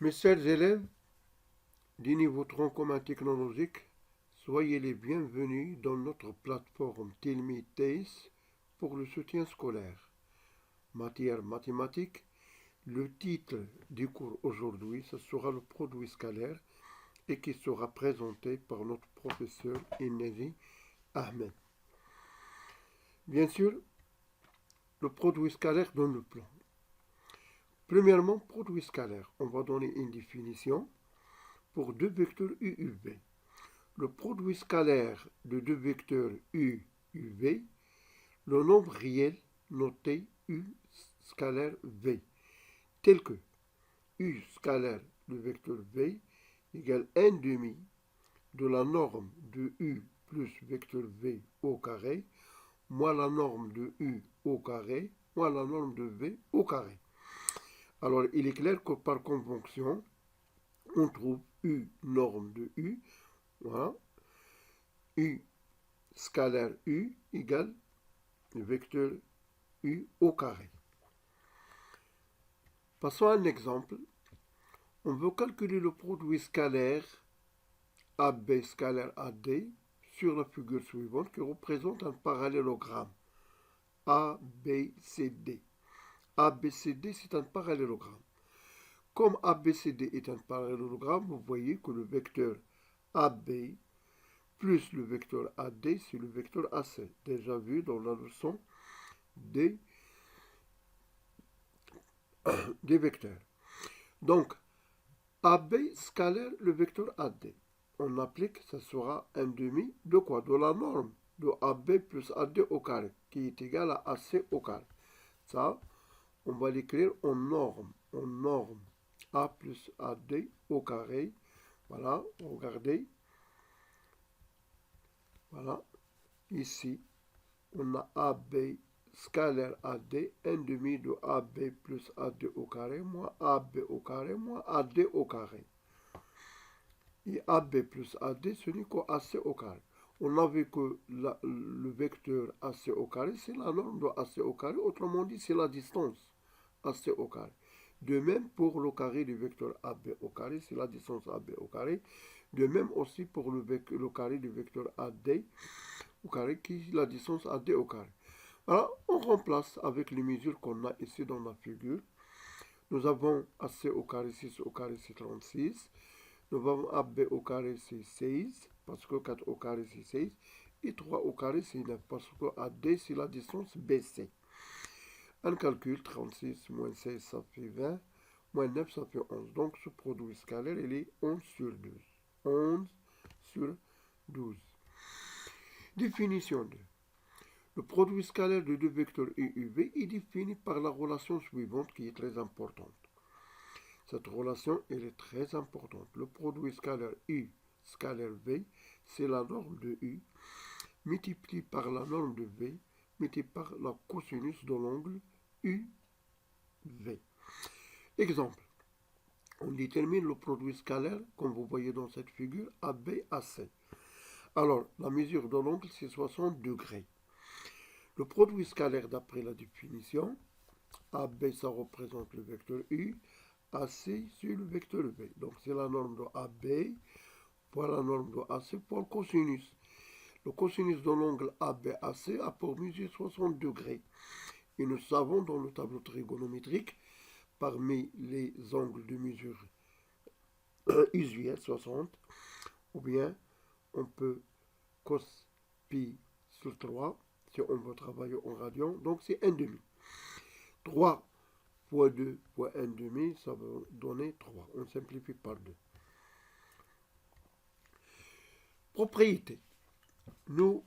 Mes chers élèves du niveau tronc commun technologique, soyez les bienvenus dans notre plateforme Tilmi TACE pour le soutien scolaire. Matière mathématique, le titre du cours aujourd'hui, ce sera le produit scalaire et qui sera présenté par notre professeur Inesi Ahmed. Bien sûr, le produit scalaire dans le plan. Premièrement, produit scalaire, on va donner une définition pour deux vecteurs u et v. Le produit scalaire de deux vecteurs u et v, le nombre réel noté u scalaire v, tel que u scalaire de vecteur v égale 1 demi de la norme de u plus vecteur v au carré, moins la norme de u au carré, moins la norme de v au carré. Alors, il est clair que par convention, on trouve u norme de u, voilà, u scalaire u égale le vecteur u au carré. Passons à un exemple. On veut calculer le produit scalaire AB scalaire AD sur la figure suivante qui représente un parallélogramme ABCD. ABCD, c'est un parallélogramme. Comme ABCD est un parallélogramme, vous voyez que le vecteur AB plus le vecteur AD, c'est le vecteur AC, déjà vu dans la leçon des vecteurs. Donc, AB scalaire le vecteur AD. On applique, ça sera un demi de quoi? De la norme de AB plus AD au carré, qui est égal à AC au carré. Ça, on va l'écrire en norme. En norme A plus AD au carré. Voilà, regardez. Voilà, ici, on a AB scalaire AD, 1 demi de AB plus AD au carré, moins AB au carré, moins AD au carré. Et AB plus AD, ce n'est qu'AC au carré. On a vu que le vecteur AC au carré, c'est la norme de AC au carré, autrement dit, c'est la distance AC au carré. De même pour le carré du vecteur AB au carré, c'est la distance AB au carré. De même aussi pour le carré du vecteur AD au carré, qui est la distance AD au carré. Voilà, on remplace avec les mesures qu'on a ici dans la figure. Nous avons AC au carré, 6 au carré, c'est 36. Nous avons AB au carré, c'est 16, parce que 4 au carré, c'est 16. Et 3 au carré, c'est 9, parce que AD, c'est la distance BC. Un calcul, 36 moins 16, ça fait 20. Moins 9, ça fait 11. Donc, ce produit scalaire, il est 11 sur 12. 11 sur 12. Définition 2. Le produit scalaire de deux vecteurs u et v est défini par la relation suivante qui est très importante. Cette relation, elle est très importante. Le produit scalaire u scalaire v, c'est la norme de u multipliée par la norme de v multipliée par la cosinus de l'angle UV. Exemple. On détermine le produit scalaire, comme vous voyez dans cette figure, ABAC. Alors, la mesure de l'angle, c'est 60 degrés. Le produit scalaire d'après la définition, AB, ça représente le vecteur U, AC, c'est le vecteur V. Donc, c'est la norme de AB fois la norme de AC fois le cosinus. Le cosinus de l'angle ABAC a pour mesure 60 degrés. Et nous savons dans le tableau trigonométrique, parmi les angles de mesure usuels, 60, ou bien on peut cos pi sur 3, si on veut travailler en radian, donc c'est 1 demi. 3 fois 2 fois 1 demi, ça va donner 3. On simplifie par 2. Propriété. Nous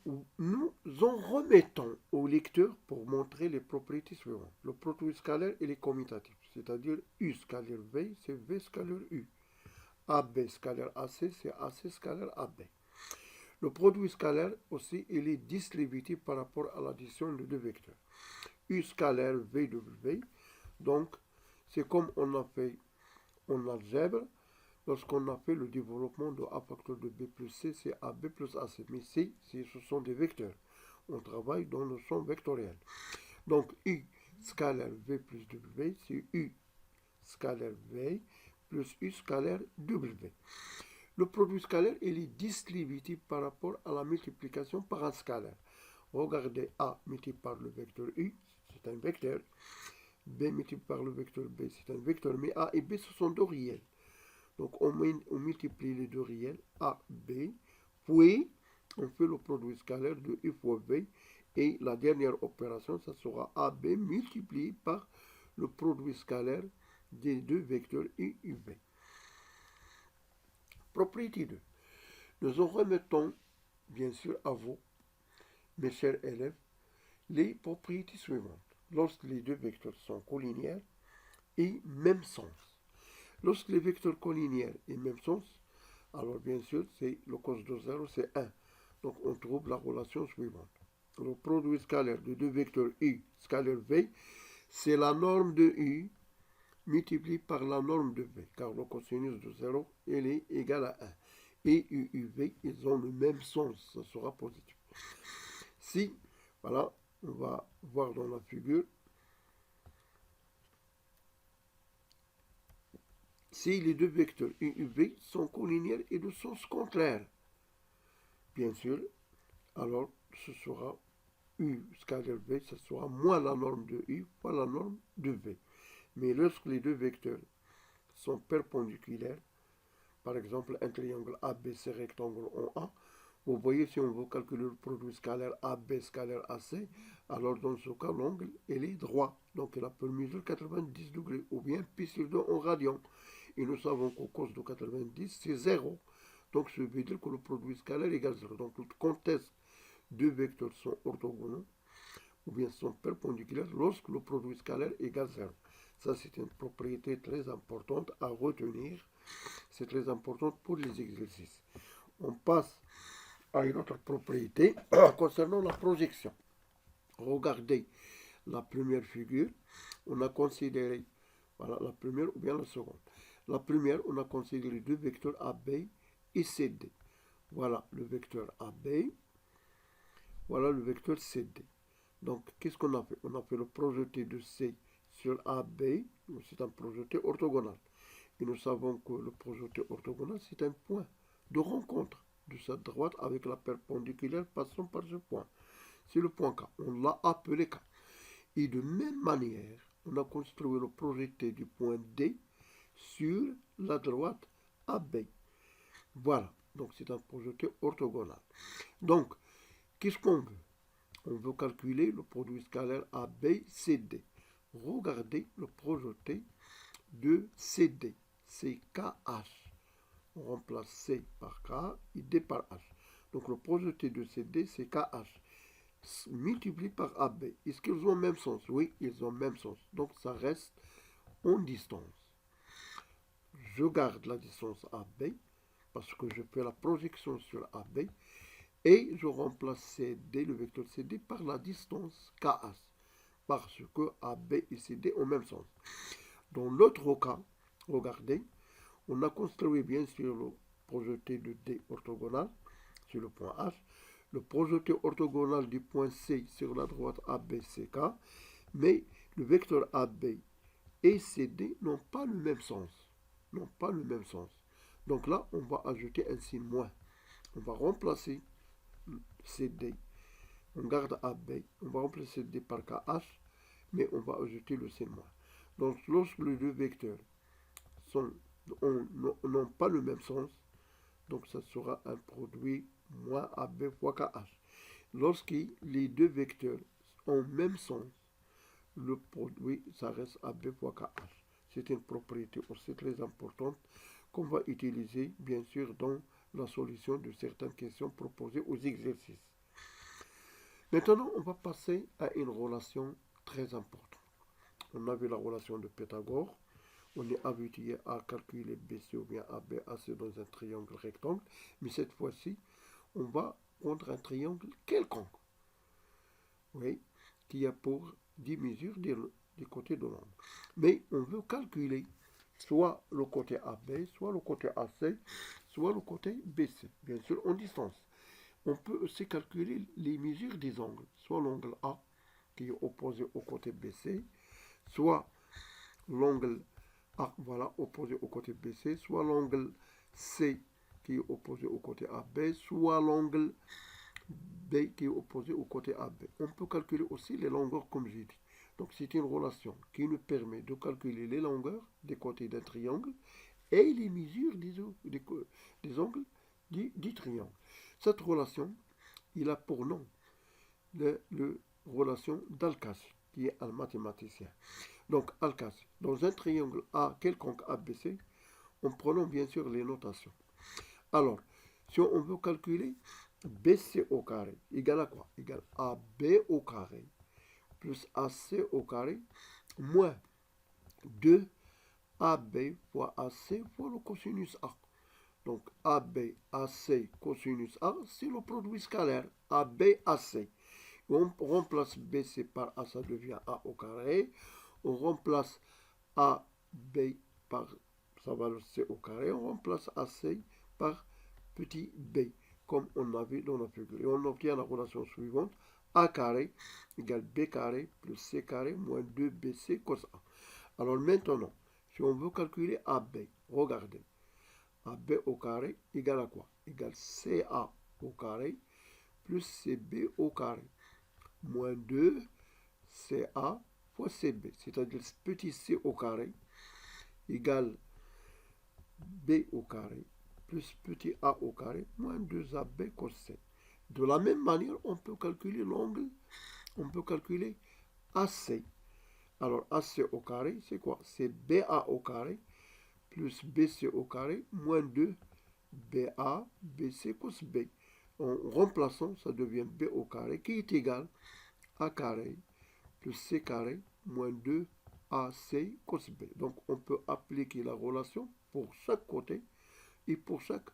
en remettons au lecteur pour montrer les propriétés suivantes. Le produit scalaire, il est commutatif, c'est-à-dire U scalaire V, c'est V scalaire U. AB scalaire AC, c'est AC scalaire AB. Le produit scalaire aussi, il est distributif par rapport à l'addition de deux vecteurs. U scalaire VW, donc c'est comme on a fait en algèbre, lorsqu'on a fait le développement de A facteur de B plus C, c'est AB plus AC. Mais C, ce sont des vecteurs. On travaille dans le champ vectoriel. Donc U scalaire V plus W, c'est U scalaire V plus U scalaire W. Le produit scalaire, il est distributif par rapport à la multiplication par un scalaire. Regardez A multiplié par le vecteur U, c'est un vecteur. B multiplié par le vecteur B, c'est un vecteur. Mais A et B, ce sont deux réels. Donc on multiplie les deux réels, A, B, puis on fait le produit scalaire de U fois V. Et la dernière opération, ça sera AB multiplié par le produit scalaire des deux vecteurs U et V. Propriété 2. Nous en remettons, bien sûr, à vous, mes chers élèves, les propriétés suivantes. Lorsque les deux vecteurs sont collinéaires et même sens. Lorsque les vecteurs collinéaires et même sens, alors bien sûr, c'est le cos de 0, c'est 1. Donc on trouve la relation suivante. Le produit scalaire de deux vecteurs U scalaire V, c'est la norme de U multipliée par la norme de V, car le cosinus de 0, il est égal à 1. Et U et V, ils ont le même sens, ça sera positif. Si, voilà, on va voir dans la figure, si les deux vecteurs U et V sont collinéaires et de sens contraire, bien sûr, alors ce sera U scalaire V, ce sera moins la norme de U fois la norme de V. Mais lorsque les deux vecteurs sont perpendiculaires, par exemple un triangle ABC rectangle en A, vous voyez si on veut calculer le produit scalaire AB scalaire AC, alors dans ce cas l'angle il est droit, donc il a pour mesure 90 degrés, ou bien pi sur 2 en radian. Et nous savons qu'au cos de 90 c'est 0, donc ça veut dire que le produit scalaire égale 0. Donc quand est-ce deux vecteurs sont orthogonaux, ou bien sont perpendiculaires lorsque le produit scalaire égale 0. Ça, c'est une propriété très importante à retenir. C'est très important pour les exercices. On passe à une autre propriété concernant la projection. Regardez la première figure. On a considéré, voilà, la première ou bien la seconde. La première, on a considéré deux vecteurs AB et CD. Voilà le vecteur AB. Voilà le vecteur CD. Donc, qu'est-ce qu'on a fait? On a fait le projeté de C sur AB, c'est un projeté orthogonal. Et nous savons que le projeté orthogonal, c'est un point de rencontre de sa droite avec la perpendiculaire passant par ce point. C'est le point K. On l'a appelé K. Et de même manière, on a construit le projeté du point D sur la droite AB. Voilà. Donc, c'est un projeté orthogonal. Donc, qu'est-ce qu'on veut? On veut calculer le produit scalaire ABCD. Regardez le projeté de CD. C'est KH. On remplace C par K et D par H. Donc le projeté de CD, c'est KH. Multiplié par AB. Est-ce qu'ils ont le même sens? Oui, ils ont le même sens. Donc ça reste en distance. Je garde la distance AB parce que je fais la projection sur AB. Et je remplace CD, le vecteur CD, par la distance KH, parce que AB et CD ont le même sens. Dans l'autre cas, regardez, on a construit bien sûr le projeté de D orthogonal sur le point H, le projeté orthogonal du point C sur la droite ABCK, mais le vecteur AB et CD n'ont pas le même sens. N'ont pas le même sens. Donc là, on va ajouter un signe moins. On va remplacer CD, on garde AB, on va remplacer CD par KH, mais on va ajouter le signe moins. Donc lorsque les deux vecteurs n'ont pas le même sens, donc ça sera un produit moins AB fois KH. Lorsque les deux vecteurs ont le même sens, le produit, ça reste AB fois KH. C'est une propriété aussi très importante qu'on va utiliser, bien sûr, dans la solution de certaines questions proposées aux exercices. Maintenant, on va passer à une relation très importante. On a vu la relation de Pythagore. On est habitué à calculer BC ou bien ABAC dans un triangle rectangle. Mais cette fois-ci, on va prendre un triangle quelconque. Oui, qui a pour 10 mesures des côtés de l'angle. Mais on veut calculer soit le côté AB, soit le côté AC, soit le côté BC, bien sûr en distance. On peut aussi calculer les mesures des angles, soit l'angle A qui est opposé au côté BC, soit l'angle A, voilà, opposé au côté BC, soit l'angle C qui est opposé au côté AB, soit l'angle B qui est opposé au côté AB. On peut calculer aussi les longueurs comme j'ai dit. Donc c'est une relation qui nous permet de calculer les longueurs des côtés d'un triangle et les mesures des angles du triangle. Cette relation, il a pour nom la relation d'Alcassi, qui est un mathématicien. Donc Alcassi, dans un triangle A quelconque ABC, en prenant bien sûr les notations. Alors, si on veut calculer BC au carré, égal à quoi? Égal à AB au carré plus AC au carré moins 2 AB fois AC fois le cosinus A. Donc AB, AC, cosinus A, c'est le produit scalaire AB, AC. On remplace BC par A, ça devient A au carré. On remplace AB par, ça va le C au carré. On remplace AC par petit b, comme on a vu dans la figure. Et on obtient la relation suivante. A carré égale B carré plus C carré moins 2BC cos A. Alors maintenant, si on veut calculer AB, regardez. AB au carré égale à quoi? Égale CA au carré plus CB au carré moins 2CA fois CB, c'est-à-dire petit c au carré égale B au carré plus petit a au carré moins 2AB cos C. De la même manière, on peut calculer l'angle, on peut calculer AC. Alors AC au carré, c'est quoi? C'est BA au carré plus BC au carré moins 2 BA BC cos B. En remplaçant, ça devient B au carré qui est égal à carré plus C carré moins 2 AC cos B. Donc on peut appliquer la relation pour chaque côté et pour chaque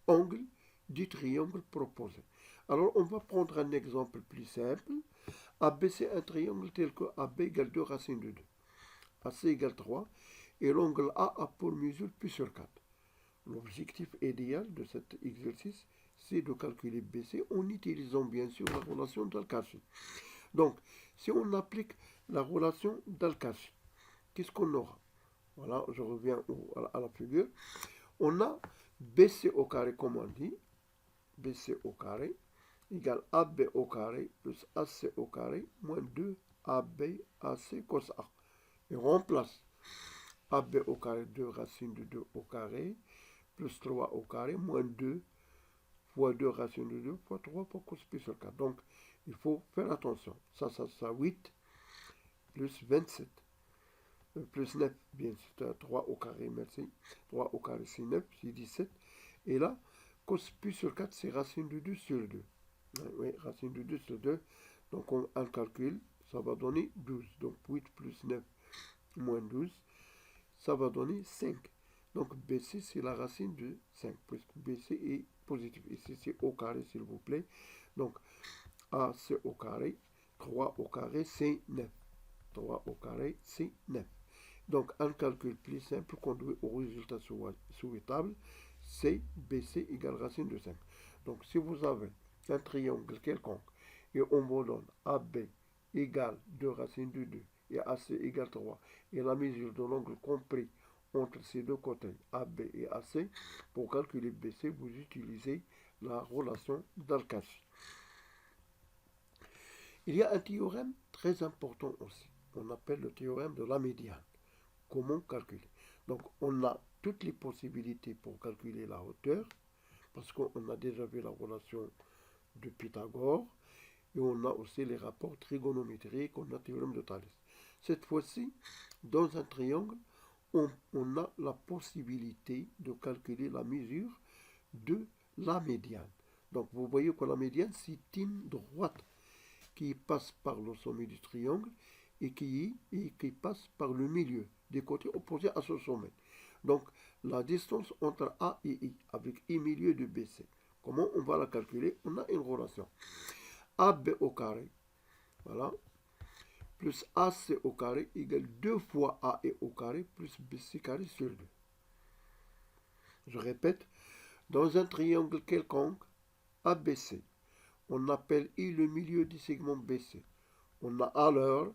angle du triangle proposé. Alors on va prendre un exemple plus simple. AB c'est un triangle tel que AB égale 2 racines de 2. AC égale 3 et l'angle A a pour mesure pi sur 4. L'objectif idéal de cet exercice, c'est de calculer BC en utilisant bien sûr la relation d'Alcassi. Donc, si on applique la relation d'Alcassi, qu'est-ce qu'on aura? Voilà, je reviens à la figure. On a BC au carré, comme on dit, BC au carré égale AB au carré plus AC au carré moins 2 AB AC cos A. Et on remplace AB au carré 2 racine de 2 au carré plus 3 au carré moins 2 fois 2 racine de 2 fois 3 fois cos pi sur 4. Donc, il faut faire attention. Ça 8 plus 27 plus 9, bien sûr, 3 au carré, merci. 3 au carré, c'est 9, c'est 17. Et là, cos pi sur 4, c'est racine de 2 sur 2. Oui, racine de 2 sur 2. Donc, on calcule, ça va donner 12. Donc, 8 plus 9 moins 12, ça va donner 5. Donc, BC, c'est la racine de 5, puisque BC est positif. Ici, c'est au carré, s'il vous plaît. Donc, A, c'est au carré. 3 au carré, c'est 9. 3 au carré, c'est 9. Donc, un calcul plus simple conduit au résultat souhaitable, c'est BC égale racine de 5. Donc, si vous avez un triangle quelconque et on vous donne AB égale 2 racines de 2 et AC égale 3 et la mesure de l'angle compris entre ces deux côtés AB et AC, pour calculer BC, vous utilisez la relation d'Alcassi. Il y a un théorème très important aussi, on appelle le théorème de la médiane. Comment calculer? Donc, on a toutes les possibilités pour calculer la hauteur, parce qu'on a déjà vu la relation de Pythagore, et on a aussi les rapports trigonométriques, on a le théorème de Thalès. Cette fois-ci, dans un triangle, on a la possibilité de calculer la mesure de la médiane. Donc, vous voyez que la médiane, c'est une droite qui passe par le sommet du triangle et qui passe par le milieu, des côtés opposés à ce sommet. Donc, la distance entre A et I, avec I milieu de BC. Comment on va la calculer? On a une relation. AB au carré, voilà, plus AC au carré égale 2 fois AE au carré plus BC carré sur 2. Je répète, dans un triangle quelconque, ABC, on appelle I le milieu du segment BC. On a alors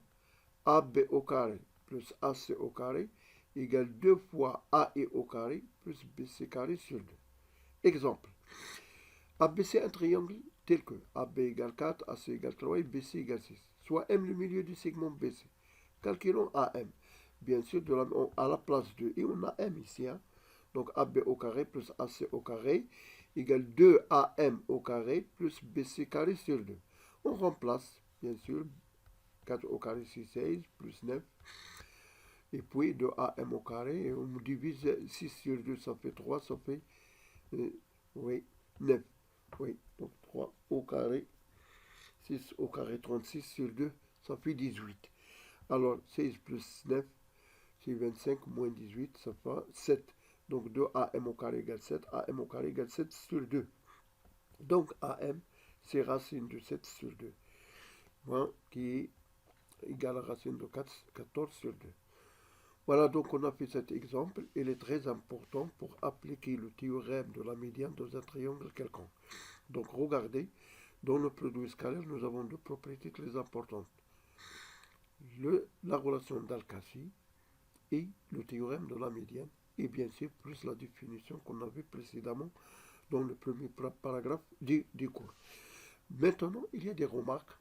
AB au carré plus AC au carré égale 2 fois AE au carré plus BC carré sur 2. Exemple. ABC un triangle tel que AB égale 4, AC égale 3 et BC égale 6. Soit M le milieu du segment BC. Calculons AM. Bien sûr, à la place de I, on a M ici. Hein. Donc AB au carré plus AC au carré égale 2AM au carré plus BC carré sur 2. On remplace, bien sûr, 4 au carré, c'est 16, plus 9. Et puis 2AM au carré, et on divise 6 sur 2, ça fait 3, ça fait oui, 9. Oui, donc 3 au carré, 6 au carré, 36 sur 2, ça fait 18. Alors 16 plus 9, c'est 25 moins 18, ça fait 7. Donc 2AM au carré égale 7, AM au carré égale 7 sur 2. Donc AM, c'est racine de 7 sur 2. Hein, qui est égale à racine de 14 sur 2. Voilà, donc on a fait cet exemple. Il est très important pour appliquer le théorème de la médiane dans un triangle quelconque. Donc regardez, dans le produit scalaire, nous avons deux propriétés très importantes. La relation d'Al-Kazi et le théorème de la médiane, et bien sûr plus la définition qu'on a vue précédemment dans le premier paragraphe du cours. Maintenant, il y a des remarques.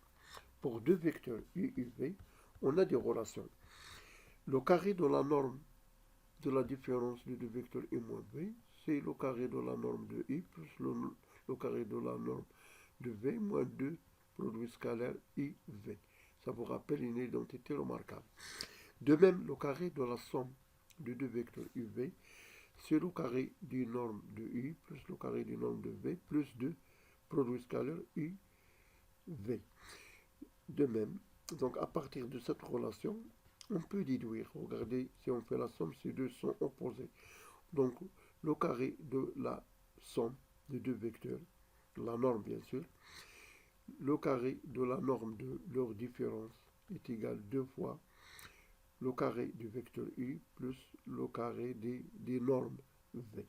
Pour deux vecteurs U et V, on a des relations. Le carré de la norme de la différence de deux vecteurs U moins V, c'est le carré de la norme de I plus le carré de la norme de V moins 2 produit scalaire IV. Ça vous rappelle une identité remarquable. De même, le carré de la somme de deux vecteurs UV, c'est le carré du norme de U plus le carré du norme de V plus 2 produit scalaire UV. De même, donc à partir de cette relation, on peut déduire, regardez, si on fait la somme, ces deux sont opposés. Donc, le carré de la somme de deux vecteurs, la norme bien sûr, le carré de la norme de leur différence est égal 2 fois le carré du vecteur U plus le carré des normes V.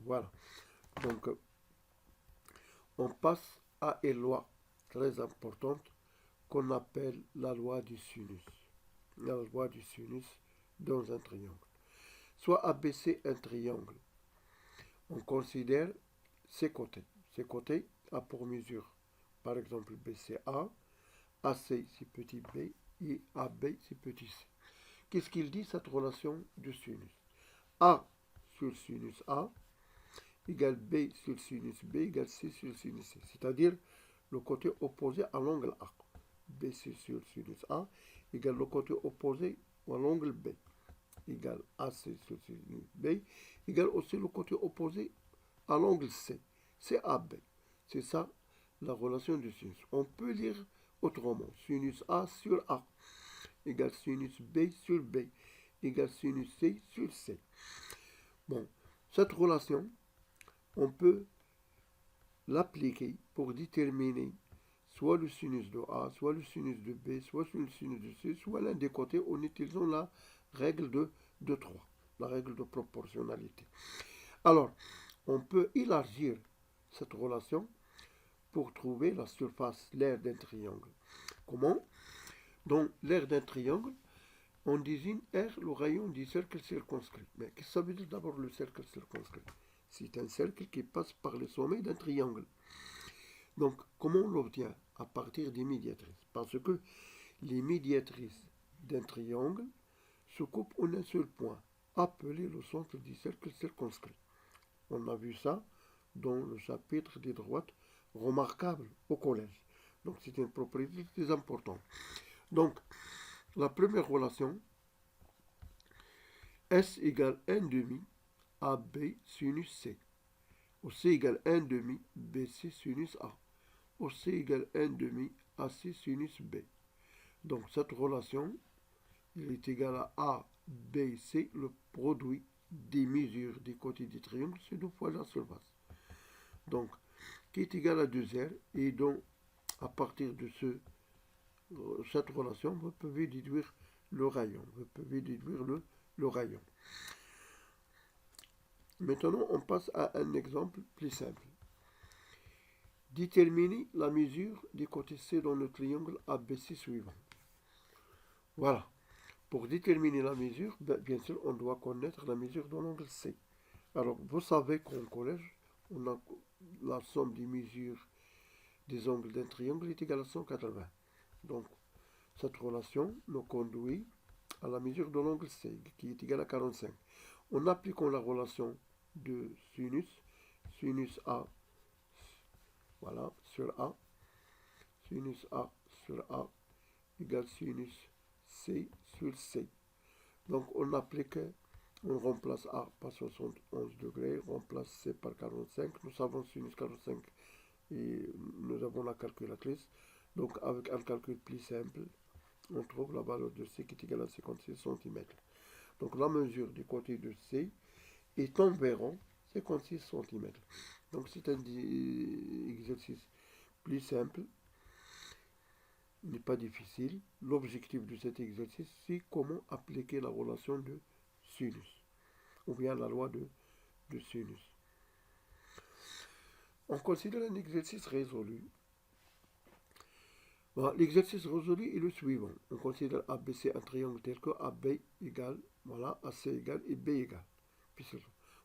Voilà. Donc, on passe à une loi très importante qu'on appelle la loi du sinus. La loi du sinus dans un triangle. Soit ABC un triangle, on considère ses côtés. Ses côtés a pour mesure, par exemple BCA, AC c'est petit b et AB c'est petit c. Qu'est-ce qu'il dit cette relation de sinus? A sur sinus A égale B sur sinus B égale C sur sinus C. C'est-à-dire le côté opposé à l'angle A. BC sur sinus A égale le côté opposé à l'angle B égale AC sur sinus B égale aussi le côté opposé à l'angle C. C'est AB. C'est ça la relation de sinus. On peut lire autrement. Sinus A sur A égale sinus B sur B égale sinus C sur C. Bon, cette relation, on peut l'appliquer pour déterminer soit le sinus de A, soit le sinus de B, soit le sinus de C, soit l'un des côtés en utilisant la règle de 3, la règle de proportionnalité. Alors, on peut élargir cette relation pour trouver la surface, l'aire d'un triangle. Comment? Dans l'aire d'un triangle, on désigne R le rayon du cercle circonscrit. Mais qu'est-ce que ça veut dire d'abord le cercle circonscrit? C'est un cercle qui passe par le sommet d'un triangle. Donc, comment on l'obtient? À partir des médiatrices. Parce que les médiatrices d'un triangle se coupent en un seul point, appelé le centre du cercle circonscrit. On a vu ça dans le chapitre des droites remarquables au collège. Donc, c'est une propriété très importante. Donc, la première relation, S égale 1 demi AB sinus C. Au C égale 1 demi BC sinus A. Au C égale 1 demi AC sinus B. Donc cette relation, il est égal à A, B, C, le produit des mesures des côtés du triangle, c'est 2 fois la surface. Donc, qui est égal à 2R, et donc à partir de cette relation, vous pouvez déduire le rayon. Vous pouvez déduire le rayon. Maintenant, on passe à un exemple plus simple. Déterminer la mesure des côtés C dans le triangle ABC suivant. Voilà. Pour déterminer la mesure, bien sûr, on doit connaître la mesure de l'angle C. Alors, vous savez qu'en collège, on a la somme des mesures des angles d'un triangle est égale à 180. Donc, cette relation nous conduit à la mesure de l'angle C, qui est égale à 45. En appliquant la relation de sinus A, voilà, sur A, sinus A sur A égale sinus C sur C. Donc on applique, on remplace A par 71 degrés, on remplace C par 45. Nous savons sinus 45 et nous avons la calculatrice. Donc avec un calcul plus simple, on trouve la valeur de C qui est égale à 56 cm. Donc la mesure du côté de C est environ 56 cm. Donc c'est un exercice plus simple, n'est pas difficile. L'objectif de cet exercice, c'est comment appliquer la relation de sinus, ou bien la loi de sinus. On considère un exercice résolu. Voilà, l'exercice résolu est le suivant. On considère ABC un triangle tel que AB égale, voilà, AC égale et B égale.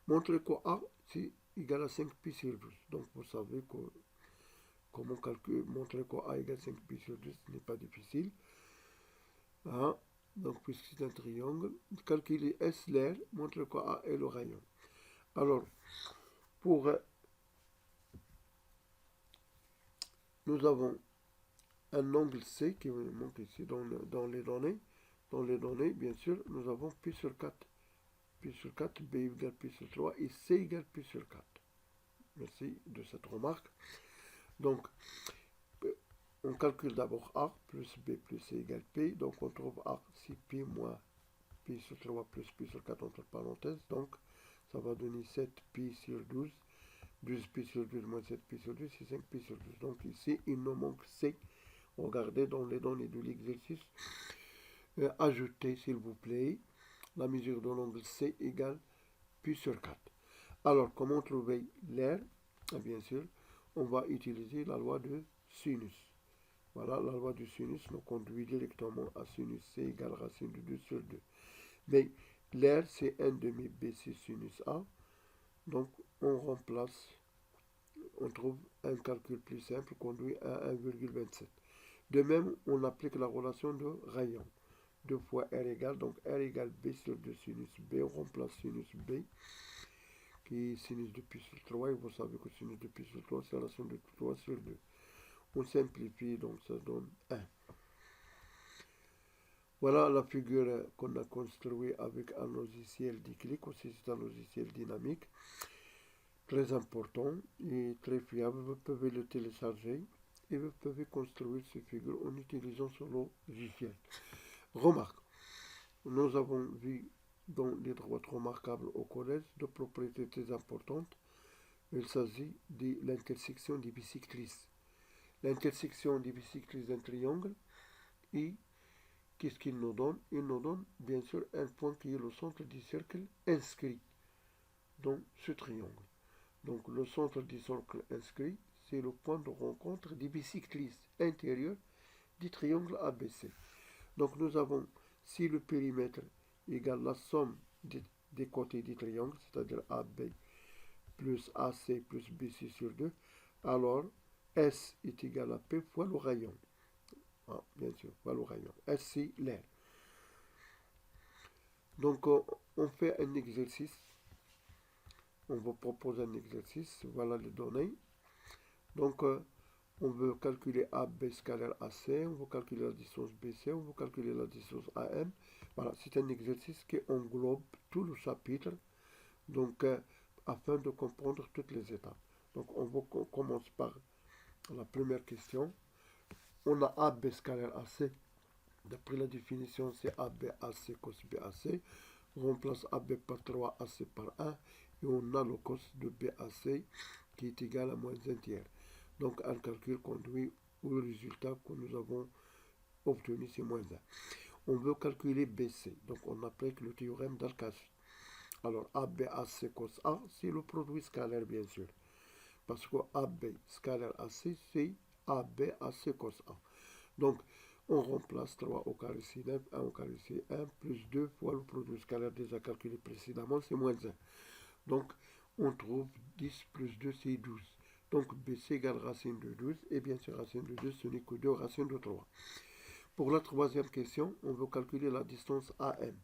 Montrez que A c'est égal à 5 pi sur 12. Donc vous savez que comment montrer que A égale 5 pi sur 12 n'est pas difficile. Hein? Donc puisque c'est un triangle, calculer S l'air, montrer que A est le rayon. Alors, pour nous avons un angle C qui manque ici dans les données. Dans les données, bien sûr, nous avons pi sur 4. Pi sur 4, B égale pi sur 3 et C égale pi sur 4. Merci de cette remarque. Donc, on calcule d'abord A plus B plus C égale P. Donc, on trouve A, c'est pi moins pi sur 3 plus pi sur 4 entre parenthèses. Donc, ça va donner 7 pi sur 12. 12 pi sur 12 moins 7 pi sur 12, c'est 5 pi sur 12. Donc, ici, il nous manque C. Regardez dans les données de l'exercice. Ajoutez, s'il vous plaît, la mesure de l'angle C égale pi sur 4. Alors, comment trouver l'air? Bien sûr, on va utiliser la loi de sinus. Voilà, la loi du sinus nous conduit directement à sinus C égale racine de 2 sur 2. Mais l'air, c'est 1 demi BC sinus A. Donc, on remplace, on trouve un calcul plus simple conduit à 1,27. De même, on applique la relation de rayon. 2 fois R égale, donc R égale B sur 2 sinus B. On remplace sinus B, qui est sinus de pi sur 3. Et vous savez que sinus de pi sur 3, c'est la relation de 3 sur 2. On simplifie, donc ça donne 1. Voilà la figure qu'on a construite avec un logiciel déclic, aussi c'est un logiciel dynamique, très important et très fiable. Vous pouvez le télécharger et vous pouvez construire ces figures en utilisant ce logiciel. Remarque, nous avons vu dans les droites remarquables au collège de propriétés très importantes. Il s'agit de l'intersection des bicyclistes. L'intersection des bicyclistes d'un triangle et qu'est-ce qu'il nous donne? Il nous donne bien sûr un point qui est le centre du cercle inscrit dans ce triangle. Donc le centre du cercle inscrit, c'est le point de rencontre des bicyclistes intérieurs du triangle ABC. Donc nous avons, si le périmètre égale la somme des côtés du triangle, c'est-à-dire AB plus AC plus BC sur 2, alors S est égal à P fois le rayon. Ah, bien sûr, fois le rayon. S c'est l'air. Donc on fait un exercice. On vous propose un exercice. Voilà les données. Donc on veut calculer AB scalaire AC, on veut calculer la distance BC, on veut calculer la distance AM. Voilà, c'est un exercice qui englobe tout le chapitre, donc afin de comprendre toutes les étapes. Donc on commence par la première question. On a AB scalaire AC. D'après la définition, c'est AB AC cos BAC. On remplace AB par 3 AC par 1 et on a le cos de BAC qui est égal à moins 1 tiers. Donc un calcul conduit au résultat que nous avons obtenu, c'est moins 1. On veut calculer BC, donc on applique le théorème d'Arcachie. Alors ABAC cos A, c'est le produit scalaire bien sûr. Parce que AB scalaire AC, c'est ABAC cos A. Donc On remplace 3 au carré c'est 9, 1 au carré c'est 1, plus 2 fois le produit scalaire déjà calculé précédemment, c'est moins 1. Donc, on trouve 10 plus 2, c'est 12. Donc, BC égale racine de 12, et bien sûr, racine de 2, ce n'est que 2 racines de 3. Pour la troisième question, on veut calculer la distance AM.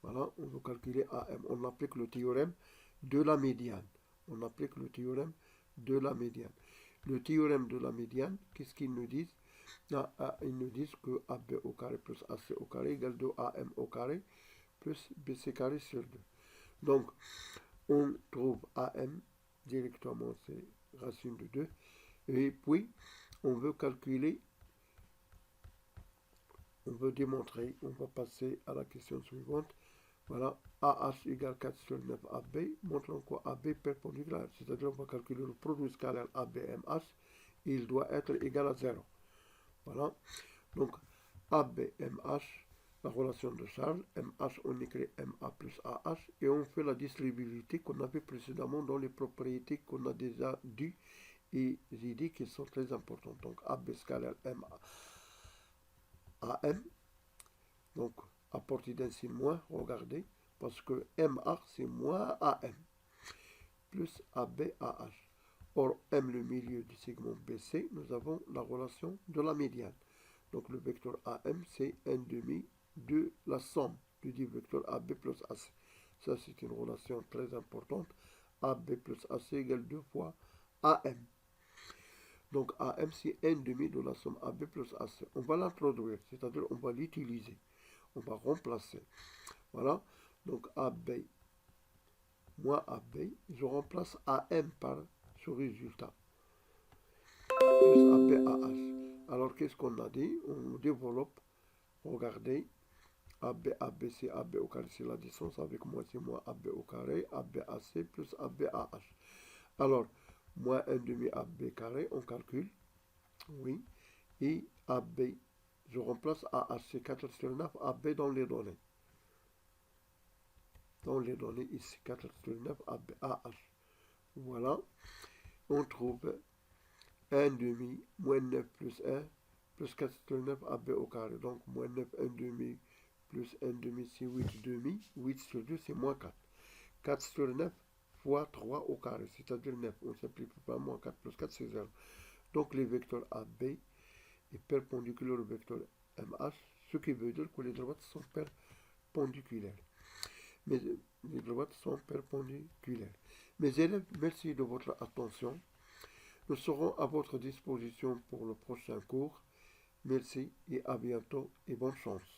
Voilà, on veut calculer AM. On applique le théorème de la médiane. On applique le théorème de la médiane. Le théorème de la médiane, qu'est-ce qu'ils nous disent? Ils nous disent que AB au carré plus AC au carré égale 2AM au carré plus BC carré sur 2. Donc, on trouve AM directement, c'est racine de 2. Et puis, on veut calculer, on veut démontrer, on va passer à la question suivante. Voilà, AH égale 4 sur 9 AB, montrant quoi AB perpendiculaire. C'est-à-dire, on va calculer le produit scalaire ABMH, et il doit être égal à 0. Voilà, donc ABMH, la relation de charge, MH, on écrit MA plus AH, et on fait la distributivité qu'on avait précédemment dans les propriétés qu'on a déjà dues, et j'ai dit qu'elles sont très importantes. Donc AB scalaire MA AM, donc à partir d'un signe moins, regardez, parce que MA c'est moins AM, plus AB AH. Or, M le milieu du segment BC, nous avons la relation de la médiane. Donc le vecteur AM, c'est 1 demi de la somme du dit vecteur AB plus AC. Ça, c'est une relation très importante. AB plus AC égale 2 fois AM. Donc AM, c'est 1 demi de la somme AB plus AC. On va l'introduire, c'est-à-dire on va l'utiliser. On va remplacer. Voilà. Donc AB moins AB, je remplace AM par ce résultat. Plus AB AH. Alors qu'est-ce qu'on a dit? On développe. Regardez. AB, AB, c'est AB au carré, c'est la distance avec moi, c'est moins AB au carré, AB AC plus AB AH. Alors, moins 1 demi AB carré, on calcule, oui, et AB, je remplace AH, c'est 4 sur 9, AB dans les données. Dans les données ici, 4 sur 9, AB, AH. Voilà, on trouve 1 demi, moins 9 plus 1, plus 4 sur 9, AB au carré, donc moins 9, 1 demi, plus 1 demi, c'est 8 demi. 8 sur 2, c'est moins 4. 4 sur 9 fois 3 au carré, c'est-à-dire 9. On ne simplifie pas, moins 4 plus 4, c'est 0. Donc, les vecteurs AB est perpendiculaire au vecteur MH, ce qui veut dire que les droites sont perpendiculaires. Mais les droites sont perpendiculaires. Mes élèves, merci de votre attention. Nous serons à votre disposition pour le prochain cours. Merci et à bientôt et bonne chance.